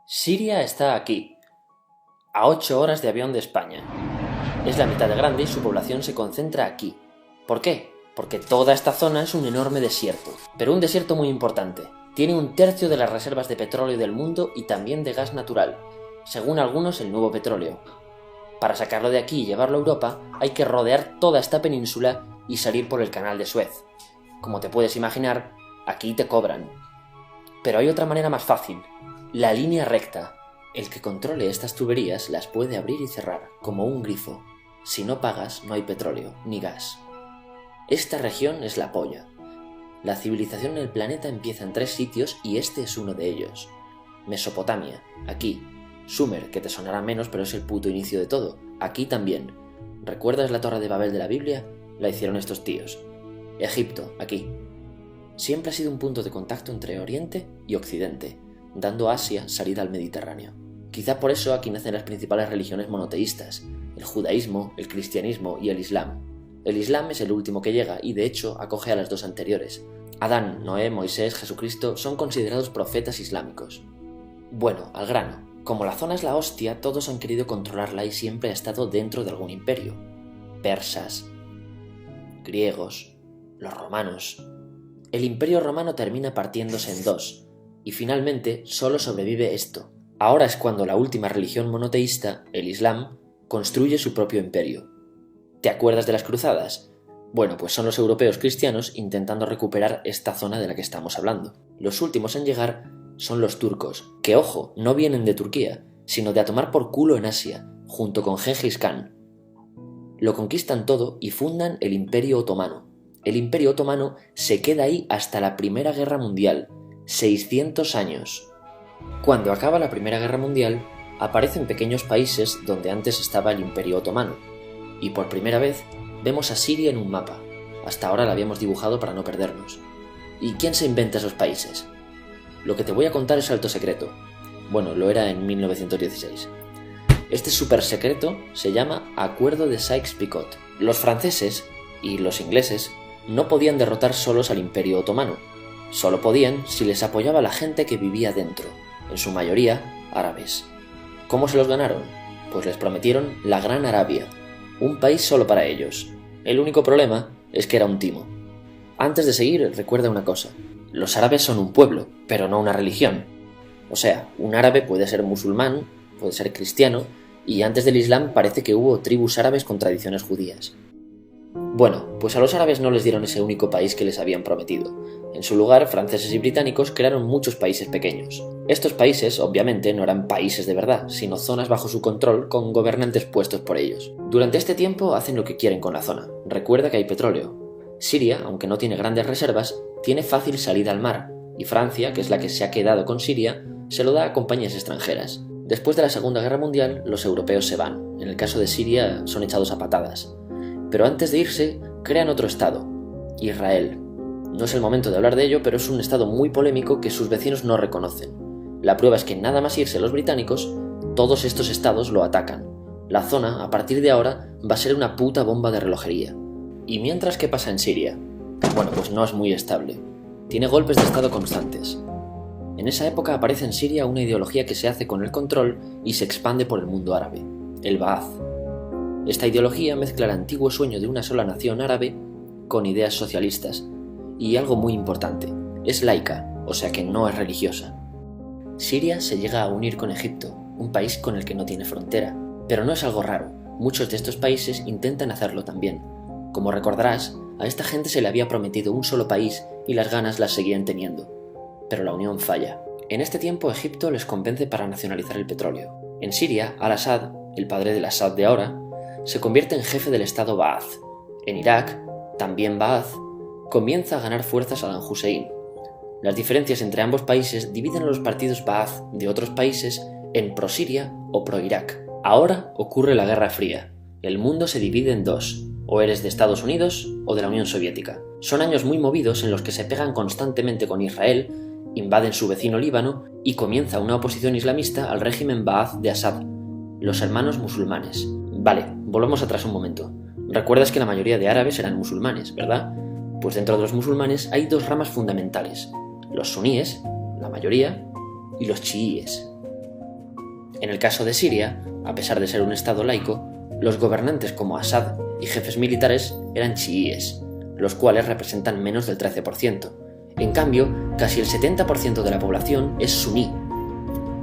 Siria está aquí, a 8 horas de avión de España. Es la mitad de grande y su población se concentra aquí. ¿Por qué? Porque toda esta zona es un enorme desierto, pero un desierto muy importante. Tiene 1/3 de las reservas de petróleo del mundo y también de gas natural, según algunos el nuevo petróleo. Para sacarlo de aquí y llevarlo a Europa, hay que rodear toda esta península y salir por el canal de Suez. Como te puedes imaginar, aquí te cobran. Pero hay otra manera más fácil, la línea recta. El que controle estas tuberías las puede abrir y cerrar, como un grifo. Si no pagas, no hay petróleo, ni gas. Esta región es la polla. La civilización en el planeta empieza en 3 sitios y este es uno de ellos. Mesopotamia, aquí. Sumer, que te sonará menos, pero es el puto inicio de todo. Aquí también. ¿Recuerdas la Torre de Babel de la Biblia? La hicieron estos tíos. Egipto, aquí. Siempre ha sido un punto de contacto entre Oriente y Occidente, dando a Asia salida al Mediterráneo. Quizá por eso aquí nacen las principales religiones monoteístas, el judaísmo, el cristianismo y el islam. El islam es el último que llega y de hecho acoge a las 2 anteriores. Adán, Noé, Moisés, Jesucristo son considerados profetas islámicos. Bueno, al grano. Como la zona es la hostia, todos han querido controlarla y siempre ha estado dentro de algún imperio. Persas, griegos, los romanos. El imperio romano termina partiéndose en 2, y finalmente solo sobrevive esto. Ahora es cuando la última religión monoteísta, el Islam, construye su propio imperio. ¿Te acuerdas de las cruzadas? Bueno, pues son los europeos cristianos intentando recuperar esta zona de la que estamos hablando. Los últimos en llegar son los turcos, que ojo, no vienen de Turquía, sino de a tomar por culo en Asia, junto con Gengis Khan. Lo conquistan todo y fundan el Imperio Otomano. El Imperio Otomano se queda ahí hasta la Primera Guerra Mundial, 600 años. Cuando acaba la Primera Guerra Mundial, aparecen pequeños países donde antes estaba el Imperio Otomano, y por primera vez vemos a Siria en un mapa. Hasta ahora la habíamos dibujado para no perdernos. ¿Y quién se inventa esos países? Lo que te voy a contar es alto secreto. Bueno, lo era en 1916. Este súper secreto se llama Acuerdo de Sykes-Picot. Los franceses y los ingleses no podían derrotar solos al Imperio Otomano. Solo podían si les apoyaba la gente que vivía dentro, en su mayoría árabes. ¿Cómo se los ganaron? Pues les prometieron la Gran Arabia, un país solo para ellos. El único problema es que era un timo. Antes de seguir, recuerda una cosa. Los árabes son un pueblo, pero no una religión. O sea, un árabe puede ser musulmán, puede ser cristiano, y antes del Islam parece que hubo tribus árabes con tradiciones judías. Bueno, pues a los árabes no les dieron ese único país que les habían prometido. En su lugar, franceses y británicos crearon muchos países pequeños. Estos países, obviamente, no eran países de verdad, sino zonas bajo su control con gobernantes puestos por ellos. Durante este tiempo hacen lo que quieren con la zona. Recuerda que hay petróleo. Siria, aunque no tiene grandes reservas, tiene fácil salida al mar, y Francia, que es la que se ha quedado con Siria, se lo da a compañías extranjeras. Después de la Segunda Guerra Mundial, los europeos se van. En el caso de Siria, son echados a patadas. Pero antes de irse, crean otro estado, Israel. No es el momento de hablar de ello, pero es un estado muy polémico que sus vecinos no reconocen. La prueba es que nada más irse los británicos, todos estos estados lo atacan. La zona, a partir de ahora, va a ser una puta bomba de relojería. ¿Y mientras qué pasa en Siria? Bueno, pues no es muy estable. Tiene golpes de estado constantes. En esa época aparece en Siria una ideología que se hace con el control y se expande por el mundo árabe, el Ba'ath. Esta ideología mezcla el antiguo sueño de una sola nación árabe con ideas socialistas. Y algo muy importante, es laica, o sea que no es religiosa. Siria se llega a unir con Egipto, un país con el que no tiene frontera. Pero no es algo raro, muchos de estos países intentan hacerlo también. Como recordarás, a esta gente se le había prometido un solo país y las ganas las seguían teniendo. Pero la unión falla. En este tiempo Egipto les convence para nacionalizar el petróleo. En Siria, Al-Assad, el padre del Assad de ahora, se convierte en jefe del estado Ba'ath. En Irak, también Ba'ath, comienza a ganar fuerza Saddam Hussein. Las diferencias entre ambos países dividen a los partidos Ba'ath de otros países en pro-Siria o pro-Irak. Ahora ocurre la Guerra Fría. El mundo se divide en 2. O eres de Estados Unidos o de la Unión Soviética. Son años muy movidos en los que se pegan constantemente con Israel, invaden su vecino Líbano y comienza una oposición islamista al régimen Ba'ath de Assad, los hermanos musulmanes. Vale, volvamos atrás un momento. Recuerdas que la mayoría de árabes eran musulmanes, ¿verdad? Pues dentro de los musulmanes hay 2 ramas fundamentales, los suníes, la mayoría, y los chiíes. En el caso de Siria, a pesar de ser un estado laico, los gobernantes como Assad y jefes militares eran chiíes, los cuales representan menos del 13%. En cambio, casi el 70% de la población es suní.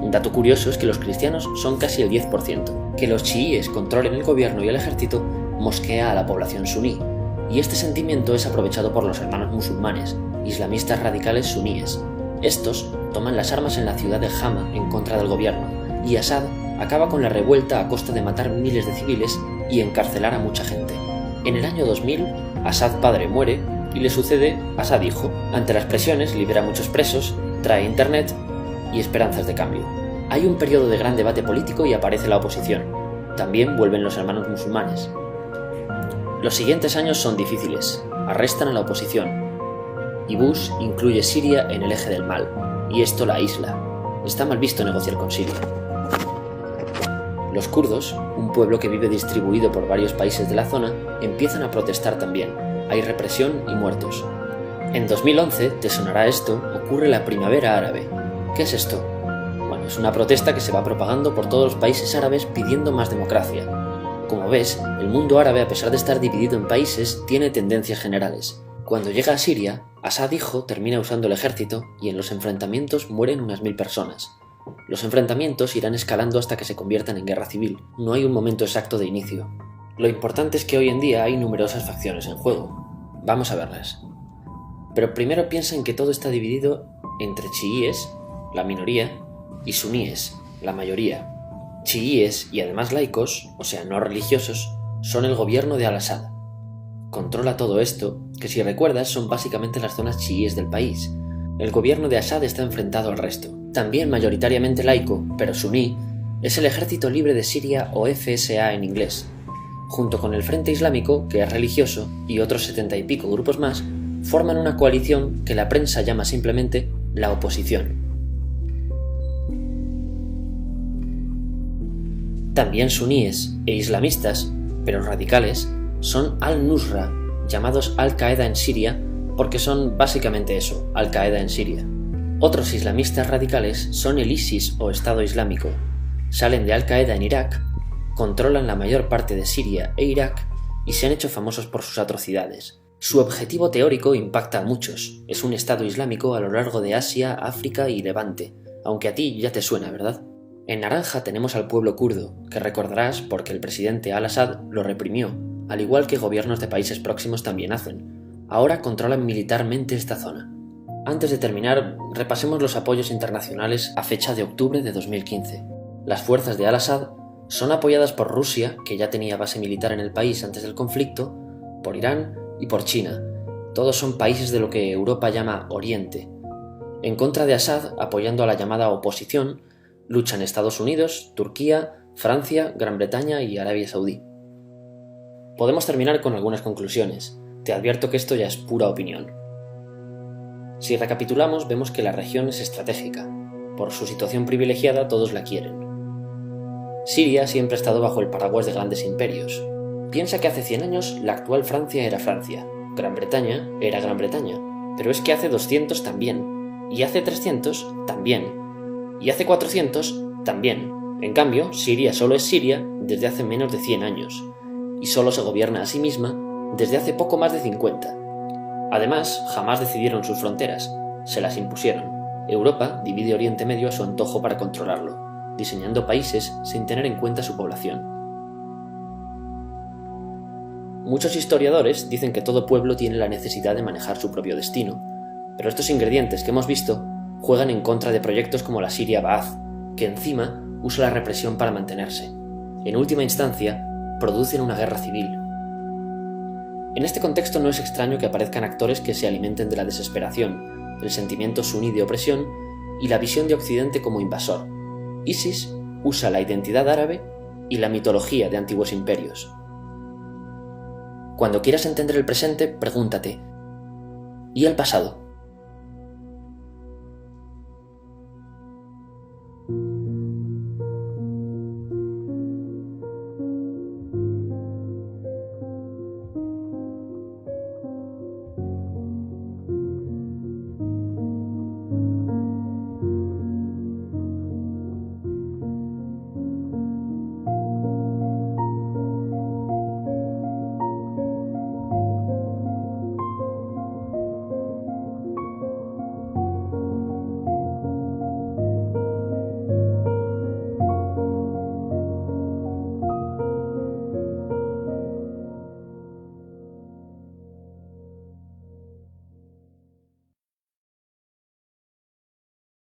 Un dato curioso es que los cristianos son casi el 10%. Que los chiíes controlen el gobierno y el ejército mosquea a la población suní, y este sentimiento es aprovechado por los hermanos musulmanes, islamistas radicales suníes. Estos toman las armas en la ciudad de Hama en contra del gobierno, y Assad acaba con la revuelta a costa de matar miles de civiles y encarcelar a mucha gente. En el año 2000, Assad padre muere y le sucede Assad hijo. Ante las presiones libera a muchos presos, trae internet y esperanzas de cambio. Hay un periodo de gran debate político y aparece la oposición. También vuelven los hermanos musulmanes. Los siguientes años son difíciles. Arrestan a la oposición. Y Bush incluye Siria en el eje del mal, y esto la aísla. Está mal visto negociar con Siria. Los kurdos, un pueblo que vive distribuido por varios países de la zona, empiezan a protestar también. Hay represión y muertos. En 2011, te sonará esto, ocurre la Primavera Árabe. ¿Qué es esto? Bueno, es una protesta que se va propagando por todos los países árabes pidiendo más democracia. Como ves, el mundo árabe, a pesar de estar dividido en países, tiene tendencias generales. Cuando llega a Siria, Assad hijo termina usando el ejército y en los enfrentamientos mueren unas 1000 personas. Los enfrentamientos irán escalando hasta que se conviertan en guerra civil. No hay un momento exacto de inicio. Lo importante es que hoy en día hay numerosas facciones en juego. Vamos a verlas. Pero primero piensa en que todo está dividido entre chiíes, la minoría, y suníes, la mayoría. Chiíes y además laicos, o sea, no religiosos, son el gobierno de Al-Assad. Controla todo esto, que si recuerdas son básicamente las zonas chiíes del país. El gobierno de Assad está enfrentado al resto. También mayoritariamente laico, pero suní, es el Ejército Libre de Siria o FSA en inglés. Junto con el Frente Islámico, que es religioso, y otros 70 y pico grupos más, forman una coalición que la prensa llama simplemente la oposición. También suníes e islamistas, pero radicales, son Al-Nusra, llamados Al-Qaeda en Siria, porque son básicamente eso, Al-Qaeda en Siria. Otros islamistas radicales son el ISIS o Estado Islámico. Salen de Al-Qaeda en Irak, controlan la mayor parte de Siria e Irak y se han hecho famosos por sus atrocidades. Su objetivo teórico impacta a muchos. Es un Estado Islámico a lo largo de Asia, África y Levante, aunque a ti ya te suena, ¿verdad? En naranja tenemos al pueblo kurdo, que recordarás porque el presidente Al-Assad lo reprimió, al igual que gobiernos de países próximos también hacen. Ahora controlan militarmente esta zona. Antes de terminar, repasemos los apoyos internacionales a fecha de octubre de 2015. Las fuerzas de Al-Assad son apoyadas por Rusia, que ya tenía base militar en el país antes del conflicto, por Irán y por China. Todos son países de lo que Europa llama Oriente. En contra de Assad, apoyando a la llamada oposición, luchan Estados Unidos, Turquía, Francia, Gran Bretaña y Arabia Saudí. Podemos terminar con algunas conclusiones. Te advierto que esto ya es pura opinión. Si recapitulamos, vemos que la región es estratégica. Por su situación privilegiada, todos la quieren. Siria siempre ha estado bajo el paraguas de grandes imperios. Piensa que hace 100 años la actual Francia era Francia, Gran Bretaña era Gran Bretaña, pero es que hace 200 también, y hace 300 también, y hace 400 también. En cambio, Siria solo es Siria desde hace menos de 100 años, y solo se gobierna a sí misma desde hace poco más de 50. Además, jamás decidieron sus fronteras, se las impusieron. Europa divide Oriente Medio a su antojo para controlarlo, diseñando países sin tener en cuenta su población. Muchos historiadores dicen que todo pueblo tiene la necesidad de manejar su propio destino, pero estos ingredientes que hemos visto juegan en contra de proyectos como la Siria Ba'ath, que encima usa la represión para mantenerse. En última instancia, producen una guerra civil. En este contexto no es extraño que aparezcan actores que se alimenten de la desesperación, el sentimiento suní de opresión y la visión de Occidente como invasor. ISIS usa la identidad árabe y la mitología de antiguos imperios. Cuando quieras entender el presente, pregúntate: ¿y el pasado?